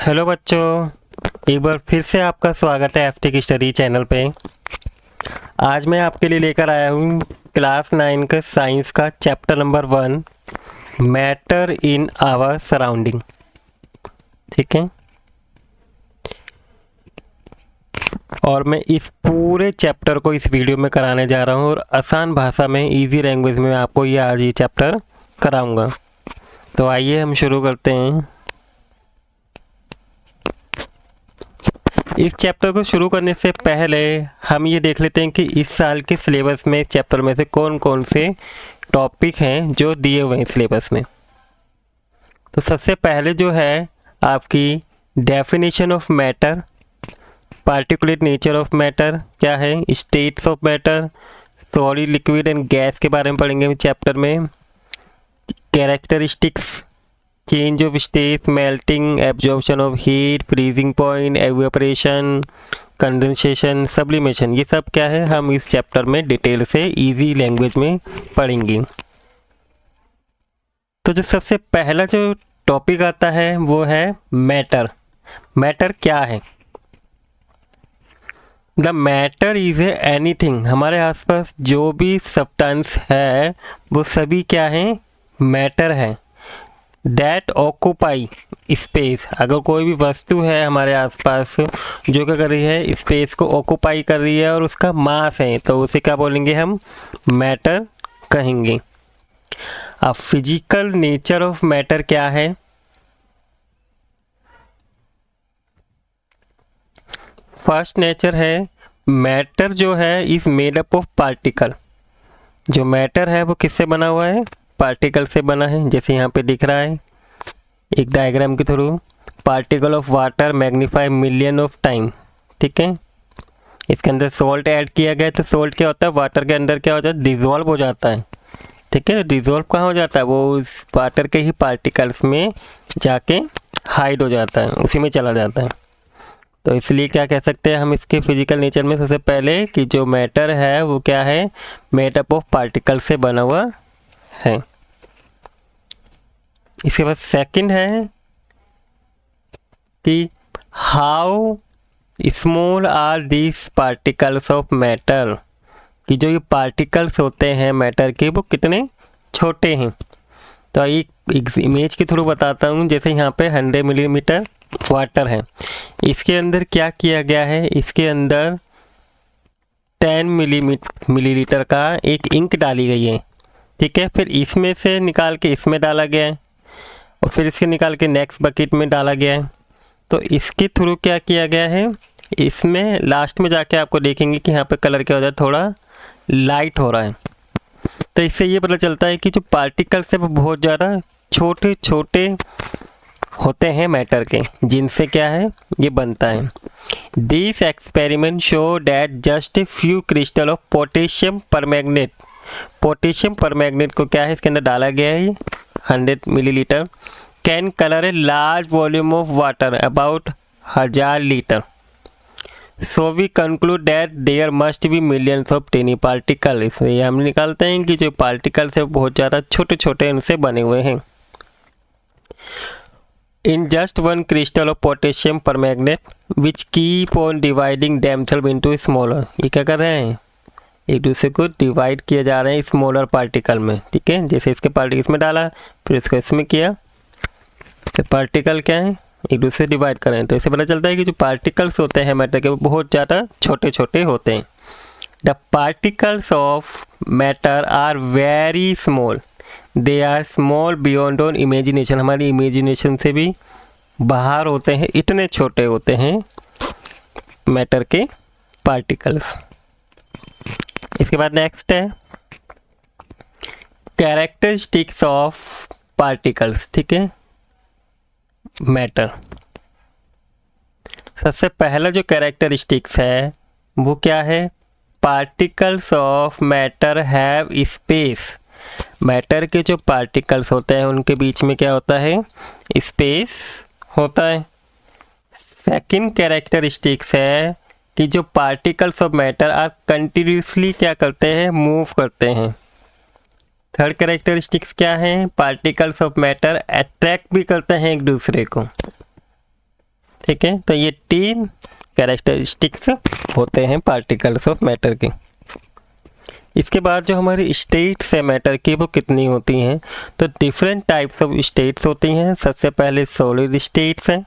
Hello बच्चों, एक बार फिर से आपका स्वागत है एफटी की स्टडी चैनल पे। आज मैं आपके लिए लेकर आया हूँ क्लास 9 का साइंस का chapter number 1 matter in our surrounding. ठीक है, और मैं इस पूरे चैप्टर को इस वीडियो में कराने जा रहा हूँ और आसान भाषा में इजी लैंग्वेज में आपको आज ये चैप्टर कराऊंगा। तो आइए हम शुरू करते हैं। इस चैप्टर को शुरू करने से पहले हम ये देख लेते हैं कि इस साल के सिलेबस में चैप्टर में से कौन कौन से टॉपिक हैं जो दिए हुए हैं सिलेबस में। तो सबसे पहले जो है आपकी definition of matter, particulate nature of matter क्या है, states of matter, solid liquid and gas के बारे में पढ़ेंगे चैप्टर में, characteristics, change of state, melting, absorption of heat, freezing point, evaporation, condensation, sublimation, ये सब क्या है हम इस चैप्टर में डिटेल से इजी लैंग्वेज में पढ़ेंगे। तो जो सबसे पहला जो टॉपिक आता है वो है मैटर। मैटर क्या है? द मैटर इज एनीथिंग, हमारे आसपास जो भी सब्सटेंस है वो सभी क्या है, मैटर है। दैट ऑक्यूपाई स्पेस, अगर कोई भी वस्तु है हमारे आसपास जो क्या कर रही है, स्पेस को ऑक्यूपाई कर रही है और उसका मास है, तो उसे क्या बोलेंगे हम, मैटर कहेंगे। अब फिजिकल नेचर ऑफ मैटर क्या है? फर्स्ट नेचर है मैटर जो है is made up of particle. जो मैटर है वो किससे बना हुआ है, पार्टिकल से बना है। जैसे यहाँ पे दिख रहा है एक डायग्राम के through, particle of water magnify million of time. ठीक है, इसके अंदर सॉल्ट ऐड किया गया तो सॉल्ट क्या होता है, वाटर के अंदर क्या होता है, डिजोल्व हो जाता है। ठीक है, डिजोल्व कहाँ हो जाता है, वो उस वाटर के ही पार्टिकल्स में जाके हाइड हो जाता है, उसी में चला जाता है। तो इसलिए क्या कह सकते हैं हम इसके फिजिकल नेचर में सबसे पहले कि जो मैटर है वो क्या है, मेड अप ऑफ पार्टिकल से बना हुआ है। इसके बाद सेकंड है कि how small are these particles of matter, कि जो ये पार्टिकल्स होते हैं मैटर के वो कितने छोटे हैं। तो एक इमेज के थ्रू बताता हूँ। जैसे यहाँ पे 100 मिलीमीटर वाटर है, इसके अंदर क्या किया गया है, इसके अंदर 10 मिलीलीटर का एक इंक डाली गई है। ठीक है, फिर इसमें से निकाल के इसमें डाला गया है और फिर इसके निकाल के नेक्स्ट बकेट में डाला गया है। तो इसके थ्रू क्या किया गया है, इसमें लास्ट में जाके आपको देखेंगे कि यहाँ पे कलर क्या हो जाए, थोड़ा लाइट हो रहा है। तो इससे ये पता चलता है कि जो पार्टिकल्स है वो बहुत ज़्यादा छोटे छोटे होते हैं मैटर के, जिनसे क्या है ये बनता है। This experiment show that just a few crystal of potassium permanganate, potassium permanganate को क्या है इसके अंदर डाला गया है 100 millilitre, can colour a large volume of water about 1000 litre. So we conclude that there must be millions of tiny particle. इसलिए हम निकालते हैं कि जो पार्टिकल्स है बहुत ज़्यादा छोटे छोटे उनसे बने हुए हैं। In just one crystal of potassium permanganate which keep on dividing themselves into smaller, ये क्या कर रहे हैं, एक दूसरे को डिवाइड किए जा रहे हैं स्मॉलर पार्टिकल में। ठीक है, जैसे इसके पार्टिकल इसमें डाला फिर इसको इसमें किया, तो पार्टिकल क्या है एक दूसरे से डिवाइड करें। तो इससे पता चलता है कि जो पार्टिकल्स होते हैं मैटर के वो बहुत ज़्यादा छोटे छोटे होते हैं। The particles of matter are very small, they are small beyond on imagination, हमारी इमेजिनेशन से भी बाहर होते हैं, इतने छोटे होते हैं मैटर के पार्टिकल्स। इसके बाद नेक्स्ट है कैरेक्टरिस्टिक्स ऑफ पार्टिकल्स। ठीक है, मैटर सबसे पहला जो कैरेक्टरिस्टिक्स है वो क्या है, particles of matter have space. Matter के जो पार्टिकल्स होते हैं उनके बीच में क्या होता है, स्पेस होता है। सेकंड कैरेक्टरिस्टिक्स है कि जो particles of matter are continuously क्या करते हैं, मूव करते हैं। थर्ड कैरेक्टरिस्टिक्स क्या है, पार्टिकल्स ऑफ मैटर अट्रैक्ट भी करते हैं एक दूसरे को। ठीक है, तो ये 3 कैरेक्टरिस्टिक्स होते हैं पार्टिकल्स ऑफ मैटर के। इसके बाद जो हमारी स्टेट्स है मैटर की वो कितनी होती हैं, तो डिफरेंट टाइप्स ऑफ स्टेट्स होती हैं। सबसे पहले सॉलिड स्टेट्स हैं,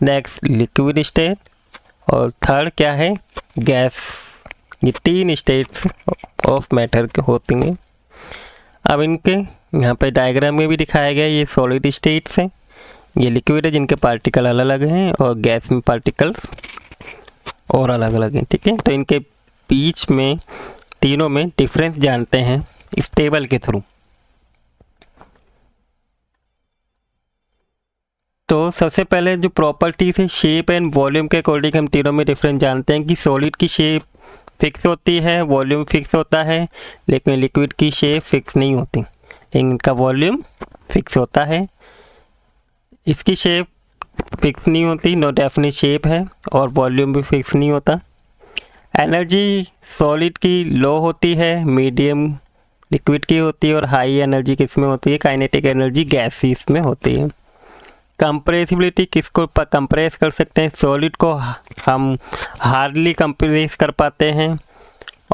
नेक्स्ट लिक्विड स्टेट, और थर्ड क्या है, गैस। ये 3 स्टेट्स ऑफ मैटर के होती हैं। अब इनके यहाँ पे डायग्राम में भी दिखाया गया, ये सॉलिड स्टेट्स हैं, ये लिक्विड है जिनके पार्टिकल अलग अलग हैं, और गैस में पार्टिकल्स और अलग अलग हैं। ठीक है, तो इनके बीच में तीनों में डिफरेंस जानते हैं इस टेबल के थ्रू। तो सबसे पहले जो प्रॉपर्टीज है शेप एंड वॉल्यूम के अकॉर्डिंग हम तीनों में डिफरेंस जानते हैं कि सॉलिड की शेप फिक्स होती है, वॉल्यूम फिक्स होता है, लेकिन लिक्विड की शेप फिक्स नहीं होती, लेकिन इनका वॉल्यूम फिक्स होता है। इसकी शेप फिक्स नहीं होती, नो डेफिनिट शेप है, और वॉल्यूम भी फिक्स नहीं होता। एनर्जी सॉलिड की लो होती है, मीडियम लिक्विड की होती है, और हाई एनर्जी किस में होती है, काइनेटिक एनर्जी गैसेस में होती है। कंप्रेसिबिलिटी किसको कंप्रेस कर सकते हैं, सॉलिड को हम हार्डली कंप्रेस कर पाते हैं,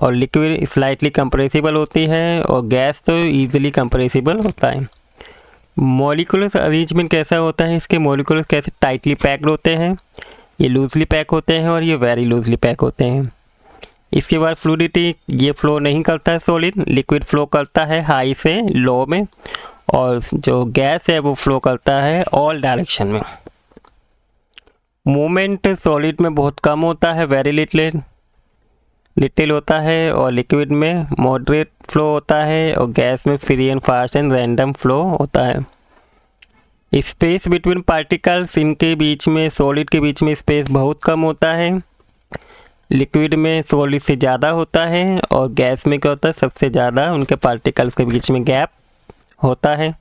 और लिक्विड स्लाइटली कंप्रेसिबल होती है, और गैस तो ईजिली कंप्रेसिबल होता है। मॉलिक्यूलर अरेंजमेंट कैसा होता है, इसके मॉलिक्यूलर कैसे टाइटली पैक्ड होते हैं, ये लूजली पैक होते हैं, और ये वेरी लूजली पैक होते हैं। इसके बाद फ्लूइडिटी, ये फ्लो नहीं करता है सॉलिड, लिक्विड फ्लो करता है हाई से लो में, और जो गैस है वो फ्लो करता है ऑल डायरेक्शन में। मूवमेंट सॉलिड में बहुत कम होता है, वेरी लिटिल होता है, और लिक्विड में मॉडरेट फ्लो होता है, और गैस में free and fast and random flow होता है। स्पेस बिटवीन पार्टिकल्स, इनके बीच में सॉलिड के बीच में स्पेस बहुत कम होता है, लिक्विड में सॉलिड से ज़्यादा होता है, और गैस में क्या होता है, सबसे ज़्यादा उनके पार्टिकल्स के बीच में गैप होता है।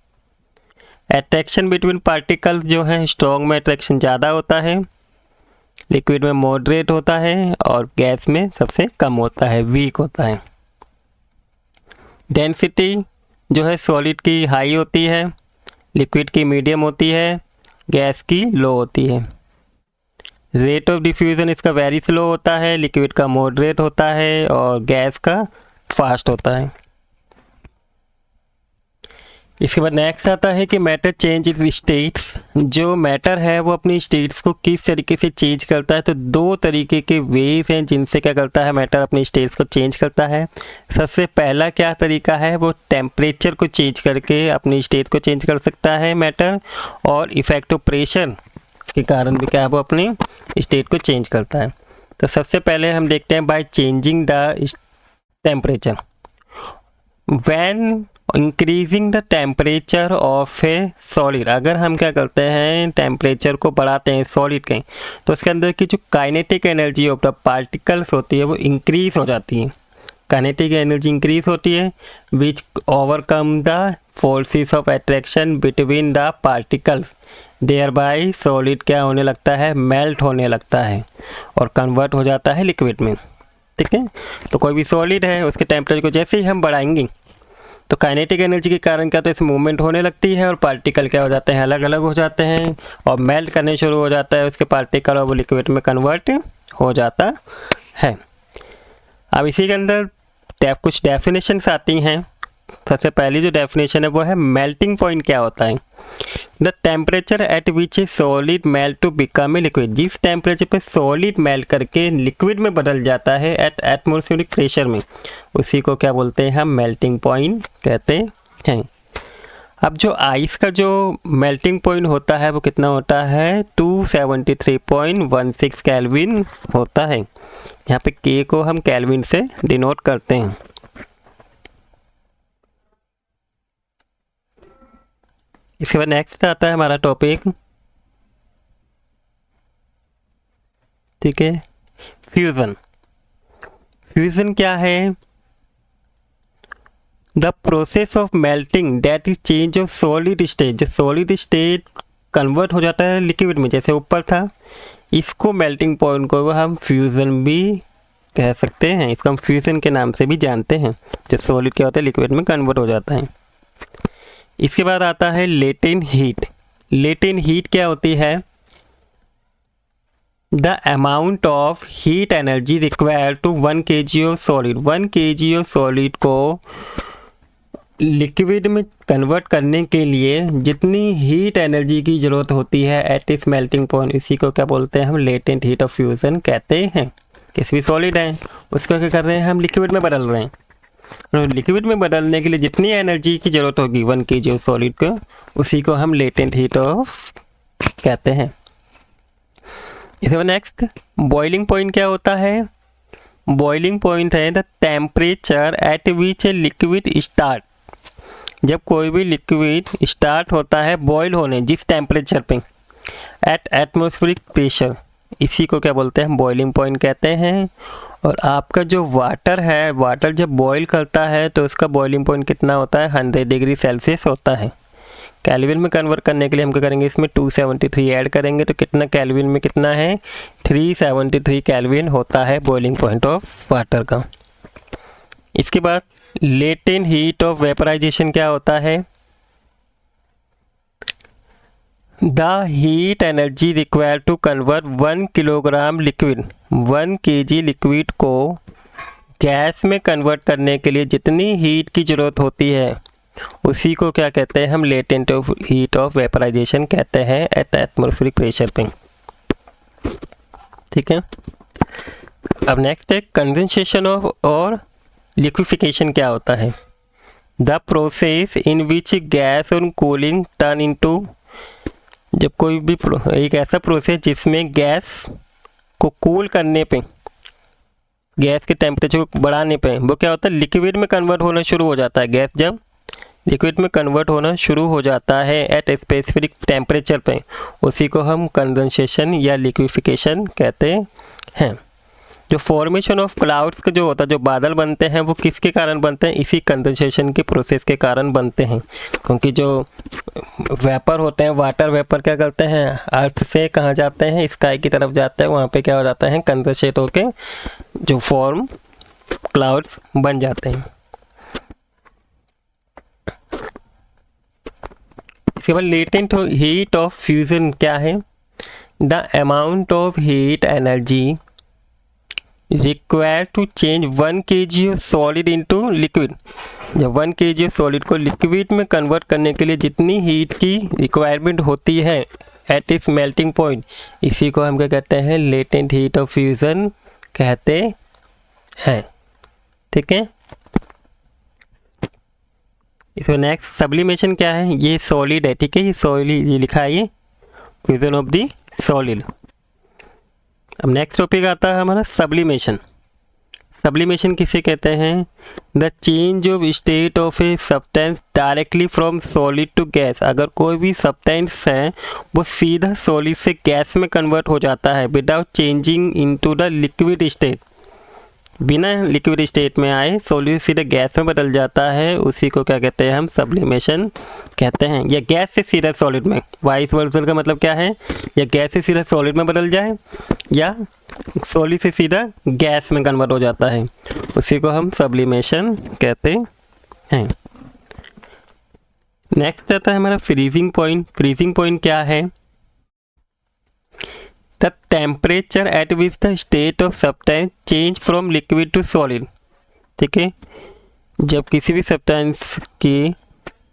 अट्रैक्शन बिटवीन पार्टिकल्स जो है स्ट्रॉन्ग में अट्रैक्शन ज़्यादा होता है, लिक्विड में मॉडरेट होता है, और गैस में सबसे कम होता है, वीक होता है। डेंसिटी जो है सॉलिड की हाई होती है, लिक्विड की मीडियम होती है, गैस की लो होती है। रेट ऑफ डिफ्यूज़न इसका वेरी स्लो होता है, लिक्विड का मॉडरेट होता है, और गैस का फास्ट होता है। इसके बाद नेक्स्ट आता है कि मैटर चेंज इज स्टेट्स। जो मैटर है वो अपनी स्टेट्स को किस तरीके से चेंज करता है, तो 2 तरीके के वेज हैं जिनसे क्या करता है मैटर अपनी स्टेट्स को चेंज करता है। सबसे पहला क्या तरीका है, वो टेम्परेचर को चेंज करके अपनी स्टेट को चेंज कर सकता है मैटर, और इफेक्टिव प्रेशर के कारण भी क्या है वो अपनी स्टेट को चेंज करता है। तो सबसे पहले हम देखते हैं by changing the temperature. When increasing the temperature of A solid, अगर हम क्या करते हैं टेम्परेचर को बढ़ाते हैं सॉलिड के, तो उसके अंदर की जो kinetic energy of the particles होती है वो इंक्रीज हो जाती है। काइनेटिक एनर्जी इंक्रीज होती है which overcome the forces of attraction between the particles, thereby solid क्या होने लगता है, मेल्ट होने लगता है, और कन्वर्ट हो जाता है लिक्विड में। ठीक है, तो कोई भी सॉलिड है उसके टेम्परेचर को जैसे ही हम बढ़ाएंगे तो काइनेटिक एनर्जी के कारण क्या होता है, इस मूवमेंट होने लगती है, और पार्टिकल क्या हो जाते हैं, अलग अलग हो जाते हैं, और मेल्ट करने शुरू हो जाता है उसके पार्टिकल, और वो लिक्विड में कन्वर्ट हो जाता है। अब इसी के अंदर कुछ डेफिनेशंस आती हैं। सबसे पहली जो डेफिनेशन है वो है मेल्टिंग पॉइंट क्या होता है, the temperature at which a solid melt to become a liquid. जिस टेम्परेचर पे सॉलिड मेल्ट करके लिक्विड में बदल जाता है एट एटमॉस्फेरिक प्रेशर में, उसी को क्या बोलते हैं हम, मेल्टिंग पॉइंट कहते हैं। अब जो आइस का जो मेल्टिंग पॉइंट होता है वो कितना होता है, 273.16 केल्विन होता है। यहाँ पे के को हम केल्विन से डिनोट करते हैं। इसके बाद नेक्स्ट आता है हमारा टॉपिक, ठीक है, फ्यूजन। फ्यूजन क्या है, the process of melting that is change of solid state. जो सॉलिड स्टेट कन्वर्ट हो जाता है लिक्विड में, जैसे ऊपर था, इसको मेल्टिंग पॉइंट को हम फ्यूजन भी कह सकते हैं, इसको हम फ्यूजन के नाम से भी जानते हैं। जो सॉलिड क्या होता है लिक्विड में कन्वर्ट हो जाता है। इसके बाद आता है लेटेंट हीट। लेटेंट हीट क्या होती है, the amount of heat energy required to 1 kg of solid, 1 kg of solid को लिक्विड में कन्वर्ट करने के लिए जितनी हीट एनर्जी की ज़रूरत होती है एट इस मेल्टिंग पॉइंट, इसी को क्या बोलते हैं हम, लेटेंट हीट ऑफ फ्यूज़न कहते हैं। किसी भी सॉलिड है उसको क्या कर रहे हैं हम, लिक्विड में बदल रहे हैं। और लिक्विड में बदलने के लिए जितनी एनर्जी की ज़रूरत होगी 1 kg ऑफ सॉलिड को, उसी को हम लेटेंट हीट ऑफ कहते हैं। इसके बाद नेक्स्ट बॉइलिंग पॉइंट क्या होता है? बॉइलिंग पॉइंट है the temperature at which a liquid start, जब कोई भी लिक्विड स्टार्ट होता है बॉयल होने जिस टेम्परेचर पे, एट एटमॉस्फेरिक प्रेशर, इसी को क्या बोलते हैं, बॉइलिंग पॉइंट कहते हैं। और आपका जो वाटर है, वाटर जब बॉयल करता है तो उसका बॉइलिंग पॉइंट कितना होता है, 100 डिग्री सेल्सियस होता है। केल्विन में कन्वर्ट करने के लिए हम क्या करेंगे, इसमें 273 ऐड करेंगे तो कितना केल्विन में कितना है, 373 केल्विन होता है बॉइलिंग पॉइंट ऑफ वाटर का। इसके बाद लेटेंट हीट ऑफ वेपराइजेशन क्या होता है? The heat energy required to convert 1 kilogram liquid, 1 kg liquid को गैस में कन्वर्ट करने के लिए जितनी हीट की ज़रूरत होती है उसी को क्या कहते हैं हम, लेटेंट हीट ऑफ वेपराइजेशन कहते हैं एट एटमॉस्फेरिक प्रेशर पे। ठीक है। अब नेक्स्ट है कंडेंसेशन ऑफ और लिक्विफिकेशन क्या होता है? The process in which gas और कूलिंग टर्न इनटू, जब कोई भी एक ऐसा प्रोसेस जिसमें गैस को कूल करने पे, गैस के टेम्परेचर को बढ़ाने पे वो क्या होता है, लिक्विड में कन्वर्ट होना शुरू हो जाता है। गैस जब लिक्विड में कन्वर्ट होना शुरू हो जाता है एट स्पेसिफिक टेम्परेचर पे, उसी को हम कंडेंसेशन या लिक्विफिकेशन कहते हैं। जो फॉर्मेशन ऑफ क्लाउड्स का जो होता है, जो बादल बनते हैं वो किसके कारण बनते हैं, इसी कंडेंसेशन के प्रोसेस के कारण बनते हैं। क्योंकि जो वेपर होते हैं, वाटर वेपर क्या करते हैं, अर्थ से कहाँ जाते हैं, स्काई की तरफ जाते हैं, वहाँ पे क्या हो जाता है, कंडेंसेट होके जो फॉर्म क्लाउड्स बन जाते हैं। इसके बाद लेटेंट हीट ऑफ फ्यूजन क्या है? The amount of heat energy required to change 1 kg of solid into liquid, जब 1 kg ऑफ सॉलिड को लिक्विड में कन्वर्ट करने के लिए जितनी हीट की रिक्वायरमेंट होती है एट इस मेल्टिंग पॉइंट, इसी को हम क्या कहते हैं, लेटेंट हीट ऑफ फ्यूजन कहते हैं। ठीक है। इसमें नेक्स्ट सब्लिमेशन क्या है? ये सॉलिड है, ठीक है, ये सॉलिड, ये लिखा है ये फ्यूजन ऑफ द सॉलिड। अब नेक्स्ट टॉपिक आता है हमारा सब्लिमेशन। सब्लिमेशन किसे कहते हैं? The change of state of a substance directly from solid to gas, अगर कोई भी सब्सटेंस है वो सीधा सॉलिड से गैस में कन्वर्ट हो जाता है without changing into the liquid state, बिना लिक्विड स्टेट में आए सॉलिड सीधे गैस में बदल जाता है, उसी को क्या कहते हैं हम, सब्लिमेशन कहते हैं। या गैस से सीधा सॉलिड में, वाइस वर्सा का मतलब क्या है, या गैस से सीधा सॉलिड में बदल जाए या सॉलिड से सीधा गैस में कन्वर्ट हो जाता है, उसी को हम सब्लिमेशन कहते हैं। नेक्स्ट आता है हमारा फ्रीजिंग पॉइंट। फ्रीजिंग पॉइंट क्या है? The temperature at which the state of substance change from liquid to solid. ठीक है, जब किसी भी सब्सटेंस की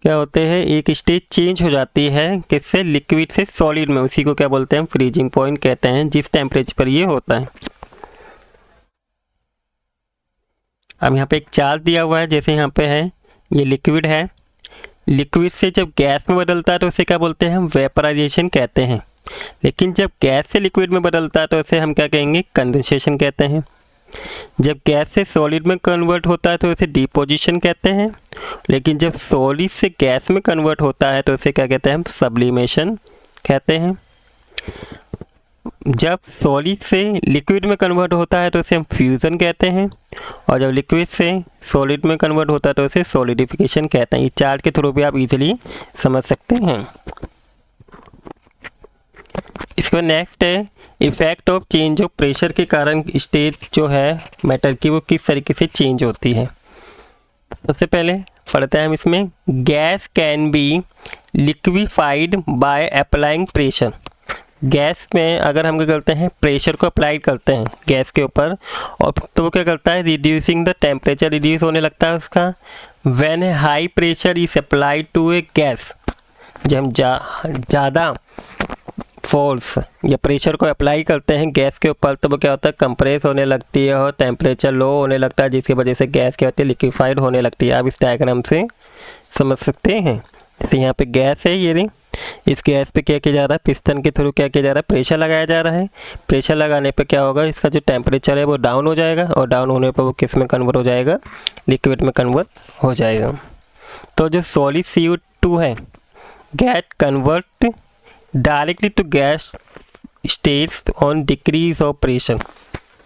क्या होते हैं, एक स्टेट चेंज हो जाती है किससे, लिक्विड से सॉलिड में, उसी को क्या बोलते हैं, फ्रीजिंग पॉइंट कहते हैं, जिस टेम्परेचर पर ये होता है। अब यहाँ पे एक चार्ट दिया हुआ है, जैसे यहाँ पे है, ये लिक्विड है, लिक्विड से जब गैस में बदलता है तो उसे क्या बोलते हैं हम, वेपराइजेशन कहते हैं। लेकिन जब गैस से लिक्विड में बदलता है तो उसे हम क्या कहेंगे, कंडेंसेशन कहते हैं। जब गैस से सॉलिड में कन्वर्ट होता है तो उसे डिपोजिशन कहते हैं। लेकिन जब सॉलिड से गैस में कन्वर्ट होता है तो उसे क्या कहते हैं हम, सब्लिमेशन कहते हैं। जब सॉलिड से लिक्विड में कन्वर्ट होता है तो उसे हम फ्यूज़न कहते हैं, और जब लिक्विड से सॉलिड में कन्वर्ट होता है तो उसे सॉलिडिफिकेशन कहते हैं। इस चार्ट के थ्रू भी आप इजीली समझ सकते हैं। इसके बाद नेक्स्ट है effect of change of pressure के कारण स्टेट जो है मैटर की वो किस तरीके से चेंज होती है। सबसे पहले पढ़ते हैं हम इसमें, gas can be liquefied by applying pressure. Gas में अगर हम क्या करते हैं, प्रेशर को अप्लाई करते हैं गैस के ऊपर, और तो वो क्या करता है, रिड्यूसिंग द टेम्परेचर, रिड्यूस होने लगता है उसका। When high pressure is applied to a gas, जब हम ज़्यादा फोर्स या प्रेशर को अप्लाई करते हैं गैस के ऊपर, तो वो क्या होता है, कंप्रेस होने लगती है और टेम्परेचर लो होने लगता है, जिसकी वजह से गैस क्या होती है, लिक्विफाइड होने लगती है। आप इस डायग्राम से समझ सकते हैं। तो यहाँ पे गैस है, ये रही, इस गैस पे क्या किया जा रहा है, पिस्टन के थ्रू क्या किया जा रहा है, प्रेशर लगाया जा रहा है। प्रेशर लगाने पे क्या होगा, इसका जो टेम्परेचर है वो डाउन हो जाएगा, और डाउन होने पर वो किस में कन्वर्ट हो जाएगा, लिक्विड में कन्वर्ट हो जाएगा। तो जो सॉलिड CO2 है, get convert directly to gas states on decrease of pressure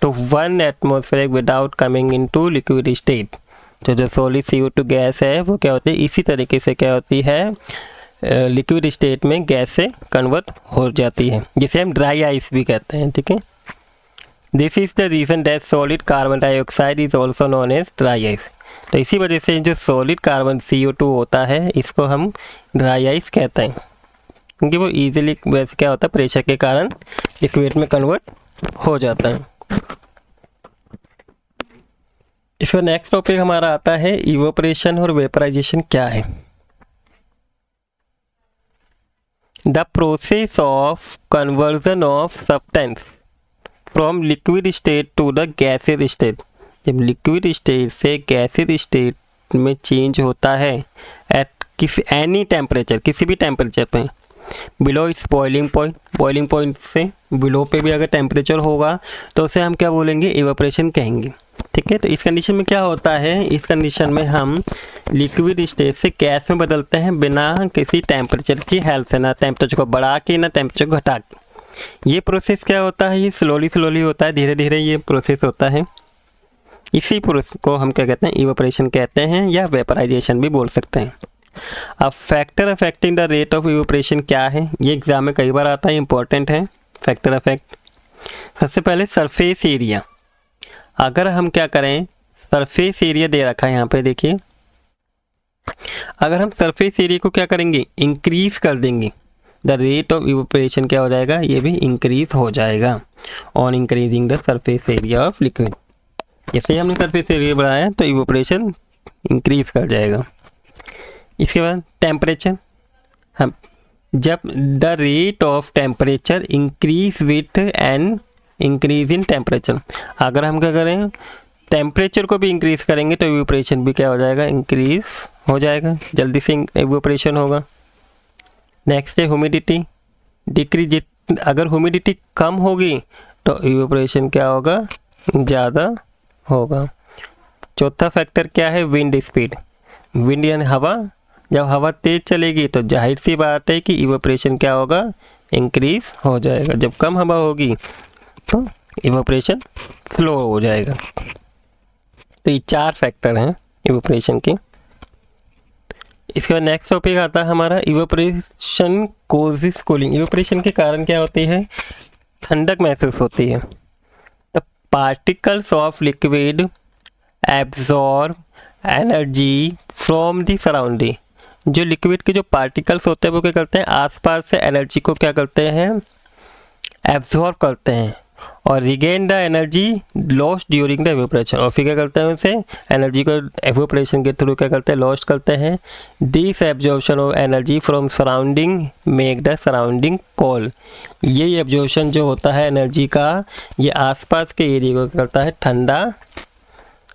to 1 atmospheric without coming into liquid state. जो सॉलिड CO2 गैस है वो क्या होती है, इसी तरीके से क्या होती है, लिक्विड स्टेट में गैस से कन्वर्ट हो जाती है, जिसे हम ड्राई आइस भी कहते हैं। ठीक है, this is the reason that solid carbon dioxide is also known as dry ice. तो इसी वजह से जो सॉलिड कार्बन CO2 होता है, इसको हम ड्राई आइस कहते हैं, क्योंकि वो ईजिली वैसे क्या होता है, प्रेशर के कारण लिक्विड में कन्वर्ट हो जाता है। इसका नेक्स्ट टॉपिक हमारा आता है इवोपरेशन और वेपराइजेशन क्या है। The process of conversion of substance from liquid state to the gaseous state. जब लिक्विड स्टेट से गैसेड स्टेट में चेंज होता है एट किसी एनी टेम्परेचर, किसी भी टेम्परेचर पे, below it's boiling point, boiling point से बिलो पे भी अगर टेम्परेचर होगा तो उसे हम क्या बोलेंगे, इवेपोरेशन कहेंगे। ठीक है, तो इस कंडीशन में क्या होता है, इस कंडीशन में हम लिक्विड स्टेट से गैस में बदलते हैं बिना किसी टेम्परेचर की हेल्प से, ना टेम्परेचर को बढ़ा के ना टेम्परेचर को घटा के। ये प्रोसेस क्या होता है, ये स्लोली होता है, धीरे धीरे ये प्रोसेस होता है। इसी प्रोसेस को हम क्या कहते हैं, इवेपोरेशन कहते हैं, या वेपराइजेशन भी बोल सकते हैं। अब factor affecting the rate of evaporation क्या है, ये एग्जाम में कई बार आता है, इंपॉर्टेंट है फैक्टर अफेक्ट। सबसे पहले सरफेस एरिया, अगर हम क्या करें, सरफेस एरिया दे रखा है यहाँ पे, देखिए अगर हम सरफेस एरिया को क्या करेंगे, इंक्रीज कर देंगे, द रेट ऑफ इवेपोरेशन क्या हो जाएगा, ये भी इंक्रीज हो जाएगा on increasing the surface area of liquid. जैसे हमने सरफेस एरिया बढ़ाया तो इवेपोरेशन इंक्रीज कर जाएगा। इसके बाद टेम्परेचर, हम जब the rate of temperature increase with an increase in temperature, अगर हम क्या करें, टेम्परेचर को भी इंक्रीज करेंगे तो इवेपोरेशन भी क्या हो जाएगा, इंक्रीज हो जाएगा, जल्दी से इवेपोरेशन होगा। नेक्स्ट है ह्यूमिडिटी, डिक्रीज, अगर ह्यूमिडिटी कम होगी तो इवेपोरेशन क्या होगा, ज़्यादा होगा। चौथा फैक्टर क्या है, विंड स्पीड, विंड यानी हवा, जब हवा तेज चलेगी तो जाहिर सी बात है कि इवेपोरेशन क्या होगा, इंक्रीज हो जाएगा। जब कम हवा होगी तो इवेपोरेशन स्लो हो जाएगा। तो ये 4 फैक्टर हैं इवेपोरेशन के। इसके बाद नेक्स्ट टॉपिक आता है हमारा इवेपोरेशन कोजेस कूलिंग। इवेपोरेशन के कारण क्या होती है, ठंडक महसूस होती है। The particles of liquid absorb energy from the surrounding. जो लिक्विड के जो पार्टिकल्स होते हैं वो क्या करते हैं, आसपास से एनर्जी को क्या करते हैं, एब्जॉर्ब करते हैं, और regain the energy lost during the evaporation, और फिर क्या करते हैं, उनसे एनर्जी को इवेपोरेशन के थ्रू क्या करते हैं, लॉस्ट करते हैं। This absorption of energy from surrounding make the surrounding cold. ये एब्जॉर्प्शन जो होता है एनर्जी का, ये आसपास के एरिया को क्या करता है, ठंडा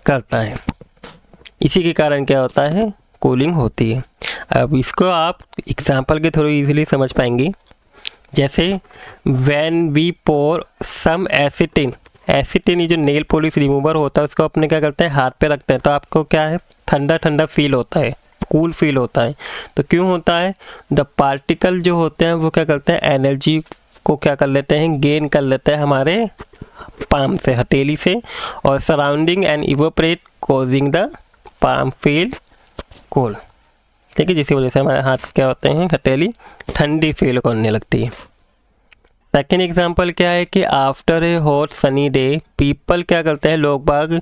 करता है। इसी के कारण क्या होता है, कूलिंग होती है। अब इसको आप एग्जाम्पल के थ्रू इजीली समझ पाएंगे। जैसे व्हेन वी पोर सम एसिटिन, एसिटिन ये जो नेल पॉलिश रिमूवर होता है उसको अपने क्या करते हैं, हाथ पे रखते हैं, तो आपको क्या है, ठंडा ठंडा फील होता है, कूल फील होता है। तो क्यों होता है, द पार्टिकल जो होते हैं वो क्या करते हैं, एनर्जी को क्या कर लेते हैं, गेन कर लेते हैं हमारे पाम से, हथेली से, और surrounding and evaporate causing the palm feel cold. ठीक है, जिसकी वजह से हमारे हाथ क्या होते हैं, हथेली ठंडी फील करने लगती है। सेकेंड एग्जांपल क्या है कि after a hot sunny day people क्या करते हैं, लोग बाग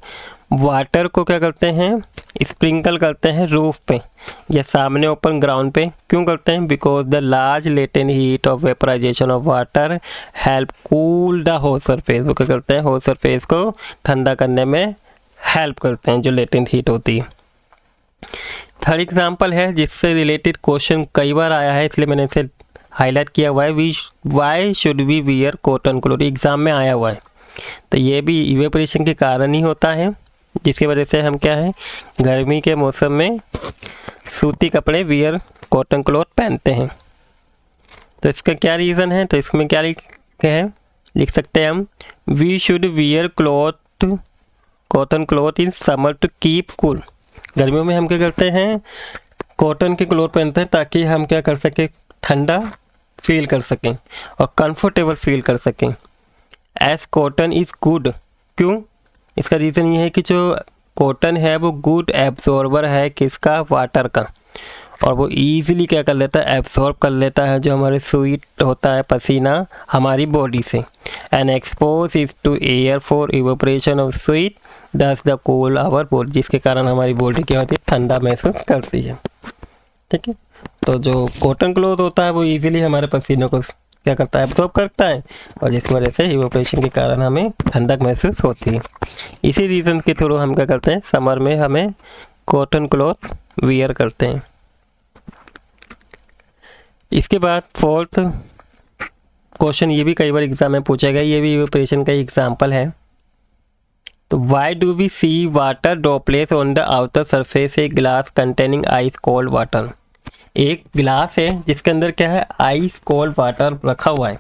वाटर को क्या करते हैं, स्प्रिंकल करते हैं रूफ पे या सामने ओपन ग्राउंड पे। क्यों करते हैं? Because the large latent heat of vaporisation of water help cool the whole surface. वो क्या करते हैं, होल सरफेस को ठंडा करने में हेल्प करते हैं, जो लेटेंट हीट होती है। थर्ड एग्जाम्पल है जिससे रिलेटेड क्वेश्चन कई बार आया है, इसलिए मैंने इसे हाईलाइट किया हुआ है। Why should we wear cotton cloth, exam में आया हुआ है। तो ये भी इवेपोरेशन के कारण ही होता है, जिसकी वजह से हम क्या है, गर्मी के मौसम में सूती कपड़े वियर कॉटन क्लॉथ पहनते हैं। तो इसका क्या रीज़न है? तो इसमें क्या लिख सकते हैं हम, we should wear cotton cloth in summer to keep cool. गर्मियों में हम क्या करते हैं, कॉटन के क्लॉथ पहनते हैं ताकि हम क्या कर सकें, ठंडा फील कर सकें और कंफर्टेबल फील कर सकें। एज कॉटन इज़ गुड, क्यों? इसका रीज़न ये है कि जो कॉटन है वो गुड एब्जॉर्बर है किसका, वाटर का, और वो ईजिली क्या कर लेता है, एब्जॉर्ब कर लेता है जो हमारे स्वेट होता है, पसीना हमारी बॉडी से। And expose is to air for evaporation of sweat does the cool our body, जिसके कारण हमारी बॉडी क्या होती है, ठंडा महसूस करती है। ठीक है, तो जो कॉटन क्लॉथ होता है वो ईजिली हमारे पसीने को क्या करता है, एब्जॉर्ब करता है, और जिसकी वजह से इवेपोरेशन के कारण हमें ठंडक महसूस होती है। इसी रीज़न के थ्रू हम क्या करते हैं, समर में हमें कॉटन क्लॉथ वियर करते हैं। इसके बाद फोर्थ क्वेश्चन, ये भी कई बार एग्जाम में पूछा गया, ये भी इवेपोरेशन का एग्जाम्पल है। तो why do we see water droplets on the outer surface a glass containing ice cold water. एक गिलास है जिसके अंदर क्या है, आइस कोल्ड वाटर रखा हुआ है।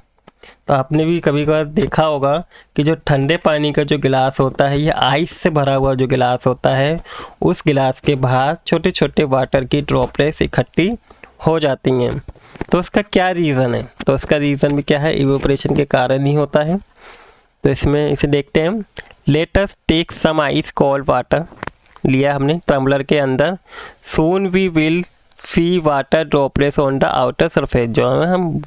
तो आपने भी कभी कभार देखा होगा कि जो ठंडे पानी का जो गिलास होता है, ये आइस से भरा हुआ जो गिलास होता है, उस गिलास के बाहर छोटे छोटे वाटर की ड्रॉपलेट्स इकट्ठी हो जाती हैं। तो उसका क्या रीज़न है? तो उसका रीज़न भी क्या है, इवेपोरेशन के कारण ही होता है। तो इसमें इसे देखते हैं हम। Let us take some ice cold water, लिया हमने टम्बलर के अंदर। Soon we will see water droplets on the outer surface, जो है हम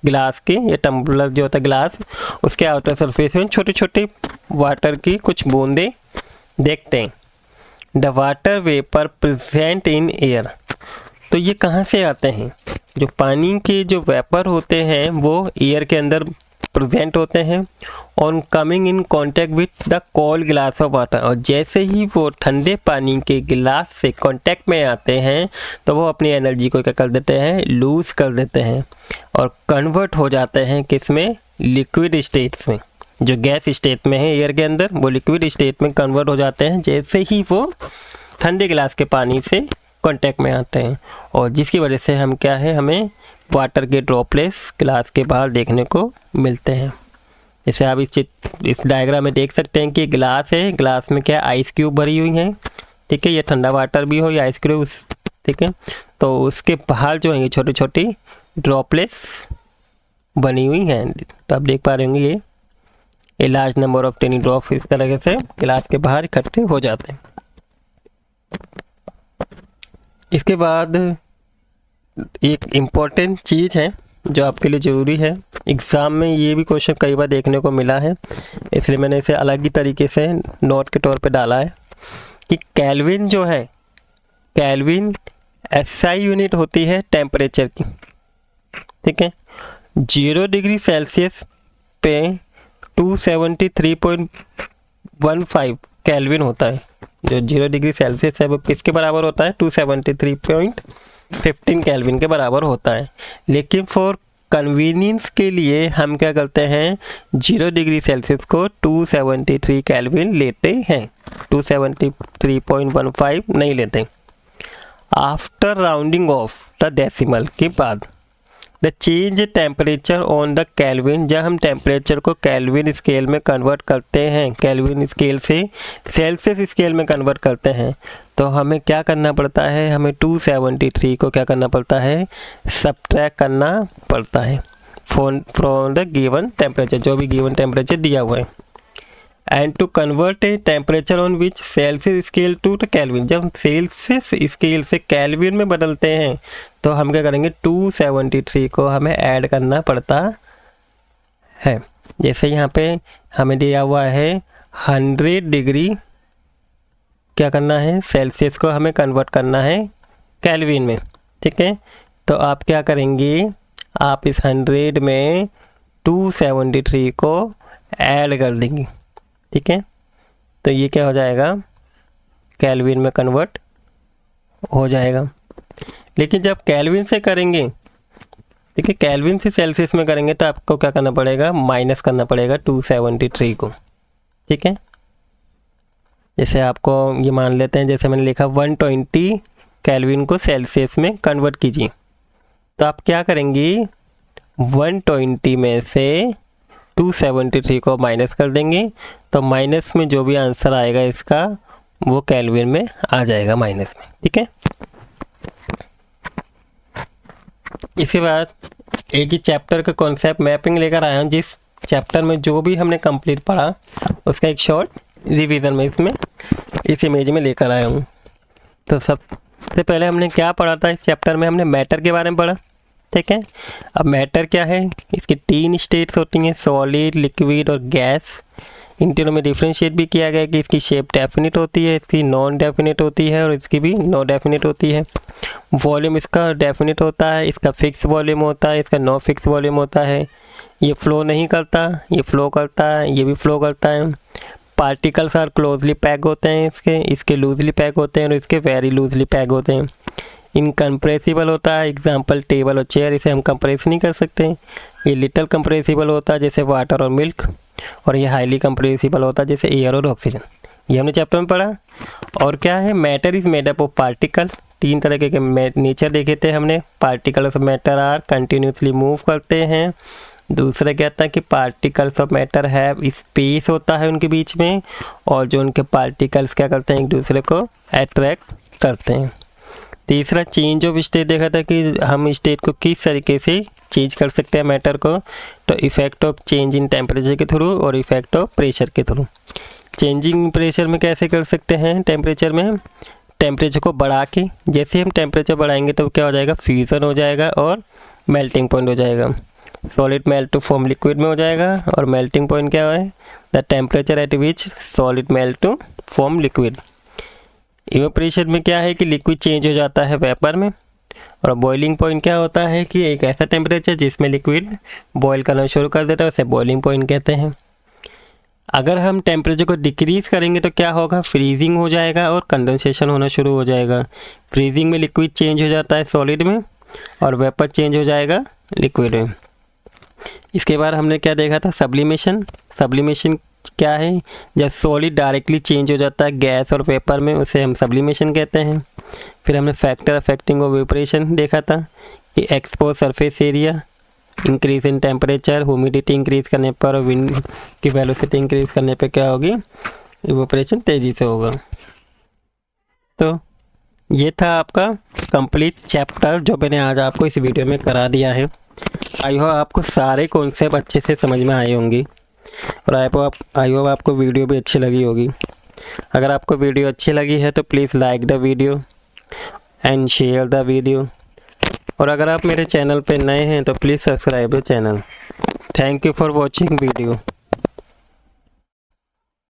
गिलास के, ये टम्बलर जो होता है गिलास, उसके आउटर सरफेस में छोटे छोटे वाटर की कुछ बूंदे देखते हैं। The water vapour present in air, तो ये कहाँ से आते हैं? जो पानी के जो वेपर होते हैं वो एयर के अंदर प्रेजेंट होते हैं on coming in contact with the cold glass of water, और जैसे ही वो ठंडे पानी के गिलास से कांटेक्ट में आते हैं तो वो अपनी एनर्जी को क्या कर देते हैं, लूज कर देते हैं और कन्वर्ट हो जाते हैं किस में, लिक्विड स्टेट्स में। जो गैस स्टेट में है एयर के अंदर, वो लिक्विड स्टेट में कन्वर्ट हो जाते हैं जैसे ही वो ठंडे गिलास के पानी से कांटेक्ट में आते हैं, और जिसकी वजह से हम क्या है, हमें वाटर के ड्रॉपलेट्स गिलास के बाहर देखने को मिलते हैं। जैसे आप इस डायग्राम में देख सकते हैं कि गिलास है, गिलास में क्या आइस क्यूब भरी हुई हैं। ठीक है, ये ठंडा वाटर भी हो या आइस क्यूब, ठीक है, तो उसके बाहर जो है ये छोटी छोटी ड्रॉपलेट्स बनी हुई हैं। तो आप देख पा रहे होंगे ये large number of tiny drop इस तरह से गिलास के बाहर इकट्ठे हो जाते हैं। इसके बाद एक इम्पॉर्टेंट चीज़ है जो आपके लिए ज़रूरी है, एग्ज़ाम में ये भी क्वेश्चन कई बार देखने को मिला है, इसलिए मैंने इसे अलग ही तरीके से नोट के तौर पे डाला है कि केल्विन जो है, केल्विन एसआई यूनिट होती है टेम्परेचर की। ठीक है, 0 डिग्री सेल्सियस पे 273.15 केल्विन होता है। जो 0 डिग्री सेल्सियस है वो किसके बराबर होता है, 273.15 केल्विन के बराबर होता है। लेकिन फॉर कन्वीनियंस के लिए हम क्या करते हैं, 0 डिग्री सेल्सियस को 273 केल्विन लेते हैं, 273.15 नहीं लेते। After rounding off the decimal के बाद the change temperature on the kelvin, जब हम टेम्परेचर को केल्विन स्केल में कन्वर्ट करते हैं, केल्विन स्केल से सेल्सियस स्केल में कन्वर्ट करते हैं, तो हमें क्या करना पड़ता है, हमें 273 को क्या करना पड़ता है, सब्ट्रैक्ट करना पड़ता है फ्रॉम द गिवन टेम्परेचर, जो भी गिवन टेम्परेचर दिया हुआ है। And to convert a temperature on which Celsius scale to Kelvin, जब हम सेल्सियस स्केल से केल्विन में बदलते हैं तो हम क्या करेंगे, 273 को हमें ऐड करना पड़ता है। जैसे यहाँ पे हमें दिया हुआ है 100 डिग्री क्या करना है, सेल्सियस को हमें कन्वर्ट करना है केल्विन में, ठीक है। तो आप क्या करेंगे, आप इस 100 में 273 को ऐड कर देंगे, ठीक है। तो ये क्या हो जाएगा, केल्विन में कन्वर्ट हो जाएगा। लेकिन जब केल्विन से करेंगे, ठीक है, केल्विन से सेल्सियस में करेंगे तो आपको क्या करना पड़ेगा, माइनस करना पड़ेगा 273 को, ठीक है। जैसे आपको ये मान लेते हैं, जैसे मैंने लिखा 120 केल्विन को सेल्सियस में कन्वर्ट कीजिए। तो आप क्या करेंगे, 120 में से 273 को माइनस कर देंगे, तो माइनस में जो भी आंसर आएगा इसका वो केल्विन में आ जाएगा माइनस में, ठीक है। इसके बाद एक ही चैप्टर का कॉन्सेप्ट मैपिंग लेकर आया हूँ। जिस चैप्टर में जो भी हमने कंप्लीट पढ़ा उसका एक शॉर्ट रिवीजन में इसमें इस इमेज में लेकर आया हूँ। तो सबसे पहले हमने क्या पढ़ा था, इस चैप्टर में हमने मैटर के बारे में पढ़ा, ठीक है। अब मैटर क्या है, इसकी 3 स्टेट्स होती हैं, सॉलिड, लिक्विड और गैस। इन तीनों में डिफ्रेंशिएट भी किया गया कि इसकी शेप डेफिनिट होती है, इसकी नॉन डेफिनिट होती है और इसकी भी नो डेफिनिट होती है। वॉल्यूम इसका डेफिनिट होता है, इसका फिक्स वॉल्यूम होता है, इसका नो फिक्स वॉल्यूम होता है। ये फ्लो नहीं करता, ये फ्लो करता है, ये भी फ्लो करता है। पार्टिकल्स आर क्लोजली पैक होते हैं, इसके लूजली पैक होते हैं और इसके वेरी लूजली पैक होते हैं। इनकम्प्रेसिबल होता है, एग्जाम्पल टेबल और चेयर, इसे हम कंप्रेस नहीं कर सकते। ये लिटल कंप्रेसिबल होता है जैसे वाटर और मिल्क, और ये हाईली कंप्रेसिबल होता है जैसे एयर और ऑक्सीजन। ये हमने चैप्टर में पढ़ा। और क्या है, matter is made up of particle. 3 तरह के नेचर देखे थे हमने। Particles of matter are continuously move करते हैं। दूसरा क्या था कि particles of matter have space होता है उनके बीच में, और जो उनके पार्टिकल्स क्या करते हैं, एक दूसरे को अट्रैक्ट करते हैं। तीसरा चेंज ऑफ स्टेट देखा था कि हम स्टेट को किस तरीके से चेंज कर सकते हैं मैटर को। तो effect of change in temperature के थ्रू और इफेक्ट ऑफ प्रेशर के थ्रू। चेंजिंग प्रेशर में कैसे कर सकते हैं, टेम्परेचर में टेम्परेचर को बढ़ा के, जैसे हम टेम्परेचर बढ़ाएंगे तो क्या हो जाएगा, फ्यूज़न हो जाएगा और मेल्टिंग पॉइंट हो जाएगा। Solid melt to form liquid में हो जाएगा, और मेल्टिंग पॉइंट क्या है, the temperature at which solid melt to form liquid. Evaporation में क्या है कि लिक्विड चेंज हो जाता है वेपर में, और बॉइलिंग पॉइंट क्या होता है कि एक ऐसा टेम्परेचर जिसमें लिक्विड बॉयल करना शुरू कर देता है, उसे बॉइलिंग पॉइंट कहते हैं। अगर हम टेम्परेचर को डिक्रीज़ करेंगे तो क्या होगा, फ्रीजिंग हो जाएगा और कंडेंसेशन होना शुरू हो जाएगा। फ्रीजिंग में लिक्विड चेंज हो जाता है सॉलिड में, और वेपर चेंज हो जाएगा लिक्विड में। इसके बाद हमने क्या देखा था, सब्लिमेशन। सब्लिमेशन क्या है, जब सॉलिड डायरेक्टली चेंज हो जाता है गैस और वेपर में, उसे हम सब्लिमेशन कहते हैं। फिर हमने फैक्टर अफेक्टिंग ऑफ वेपोरेशन देखा था कि expose surface area, increase in temperature, humidity increase करने पर और विंड की वेलोसिटी इंक्रीज करने पर क्या होगी, इवेपोरेशन तेज़ी से होगा। तो ये था आपका कंप्लीट चैप्टर जो मैंने आज आपको इस वीडियो में करा दिया है। आई होप आपको सारे कॉन्सेप्ट अच्छे से समझ में आए होंगे, और आई होप आपको वीडियो भी अच्छी लगी होगी। अगर आपको वीडियो अच्छी लगी है तो please like the video and share the video, और अगर आप मेरे चैनल पे नए हैं तो please subscribe the channel. Thank you for watching video.